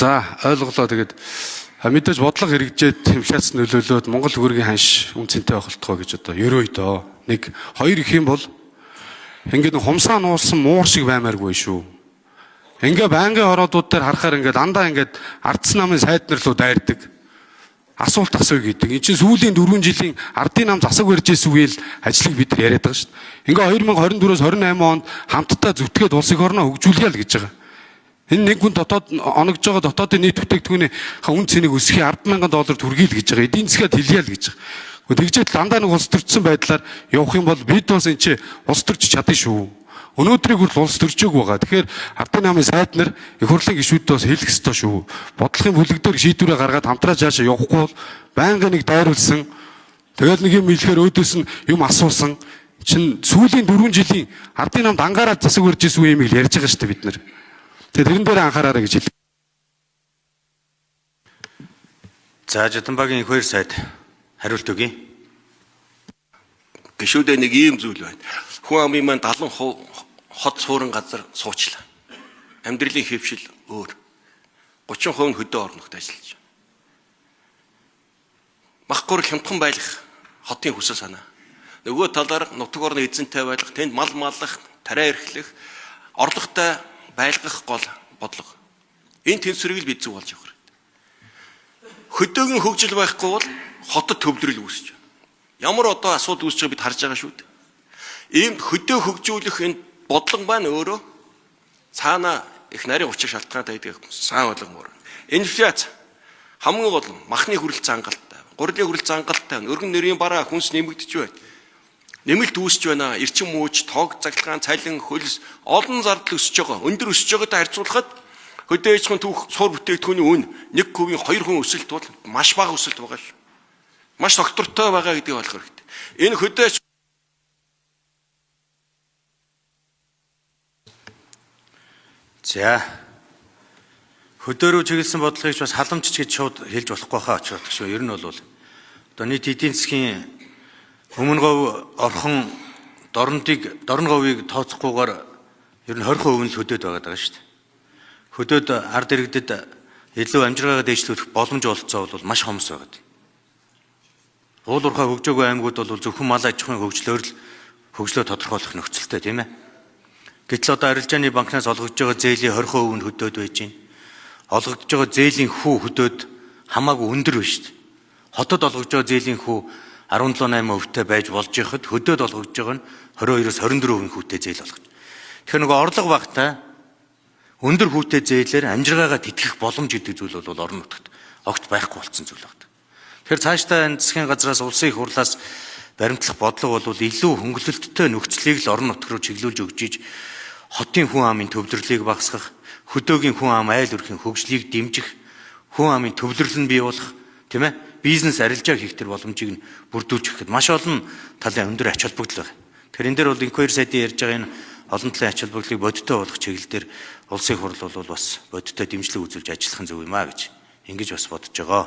За ойлголоо тэгээд мэдээж бодлого хэрэгжээд хэмшээс нөлөөлөөд Монгол төгрөгийн ханш үнцэнтэй байх болтгоо гэж одоо ерөөй доо. Нэг хоёр их юм бол ингээд хумсаа нуулсан муур шиг баймааргүй шүү. Ингээ байнгын ороод дээр харахаар ингээд дандаа ингээд ардсан намын сайднэр руу дайрдаг. Асуулт асууя гэдэг. Энд чинь сүүлийн 4 жилийн ардын нам засаг барьж ирсэн үеэл ажлыг бид нар яриад байгаа шүү дээ. Ингээ 2024-с 28 онд хамтдаа зүтгээд улс их орноо хөгжүүлье л гэж байгаа. Энэ нэг хүн дотоод оногж байгаа дотоодын нийт бүтээгдэхүүний үн цэнийг өсгөхий $10,000 түргийл гэж байгаа. Эдийн засгаад хэлье л гэж байгаа. Тэгжээд дандаа нэг улс төрчсөн байдлаар явах юм бол бид бас энэ чи улс төрч чадна шүү. Өнөөдрийг хүртэл улс төржөөг байгаа. Тэгэхээр ардын намын сайд нар их хурлын гишүүдтэй бас хэлэх ёстой шүү. Бодлогын бүлэг дээр шийдвэрээ гаргаад хамтраа цаашаа явахгүй бол байнгын нэг дайруулсан тэгэл нэг юм хэлэхээр өөдөөс нь юм асуусан чинь сүүлийн 4 жилийн ардын намд ангаараад засаг барьж ирсэн үе юм ярьж байгаа шүү дээ бид нар. Тэгээд тэрэн дээр анхаараарай гэж хэлээ. За Жадамбагийн их хоёр сайд хариулт өгье. Гишүүдээ нэг ийм зүйл байна. Хүн амын маань 70% хот суурин газар суучлаа. Амьдралын хэвшил өөр. 30% нь хөдөө орногт ажиллаж байна. Махгүйр хямдхан байлах хотын хүсэл санаа. Нөгөө талаар нутаг орны эзэнтэй байлах, тэнд мал маллах, тариа эрхлэх, орлоготой байлгах гол бодлого. Энэ тэнцвэрийг л бид зөв болж явах хэрэгтэй. Хөдөөгийн хөгжил байхгүй бол хотод төвлөрөл үүсэж байна. Ямар одоо асуудал үүсэж байгааг бид харж байгаа шүү дээ. Ийм хөдөө хөгжүүлэх энэ бодлого маань өөрөө цаана их нарийн учир шалтгаантай байдаг сайн ойлгомоор. Инфляц хамгийн гол нь махны хүрэлт зангалтай, гурилын хүрэлт зангалтай, өргөн нэрийн бараа хүнс нэмэгдэж байна. Нэмэлт үүсэж байна. Эрчим мууч, тог, цаглагаан, цалин, хөлс олон зардал өсөж байгаа. Өндөр өсөж байгаатай харьцуулахад хөдөө аж ахуйн түүх суур бүтээгдэхүүний үн 1%-ийн 2% өсөлт бол маш бага өсөлт байгаа шүү. Маш доктортой байгаа гэдгийг ойлгох хэрэгтэй. Энэ хөдөө За хөдөө рүү чиглэсэн бодлогыг бас халамжч гэж шууд хэлж болохгүй хаа очоод шүү. Ер нь бол одоо нийт эдийн засгийн өмнө говь орхон дорн говийг тооцохгүйгээр ер нь 20% нь хөдөөд байгаа шүү дээ. Хөдөөд ард иргэдэд илүү амжиргаагаа дээшлүүлэх боломж олцоо бол маш хомс байгаа. Уул уурхай хөгжөөгүй аймагуд бол зөвхөн мал аж ахуйн хөгжлөө тодорхойлох нөхцөлтэй тийм ээ. Гэтэл одоо арилжааны банкнаас олгогдож байгаа зээлийн 20% нь хөдөөд байж байна. Олгогдож байгаа зээлийн хүү хөдөөд хамаагүй өндөр байна шүү дээ. Хотод олгогдож байгаа зээлийн хүү 17-8%-тэй байж болж байхад хөдөөд олгогдож байгаа нь 22-оос 24% хүүтэй зээл олгож. Тэгэхээр нөгөө орлого багтаа өндөр хүүтэй зээлээр амжиргаагаа тэтгэх боломж гэдэг зүйл бол орон нутагт огт байхгүй болсон зүйл байна. Тэгэхээр цаашдаа энэ засгийн газраас улсын их хурлаас баримтлах бодлого бол илүү хөнгөлөлттэй нөхцөлийг л орон нутг руу чиглүүлж өгч иж хотын хүн амын төвлөрлийг багасгах, хөдөөгийн хүн ам айл өрхийн хөгжлийг дэмжих, хүн амын төвлөрөл нь бий болох, тийм ээ? Бизнес арилжаа хийх төр боломжийг нь бүрдүүлж өгөхөд маш олон талын өндөр ач холбогдол байна. Тэгэхээр энэ дээр бол инквайри сайдын ярьж байгаа энэ олон талын ач холбогдлыг бодиттой болгох чиглэл дээр улсын их хурл бол бас бодиттой дэмжлэг үзүүлж ажиллах нь зөв юм а гэж ингэж бас бодож байгаа.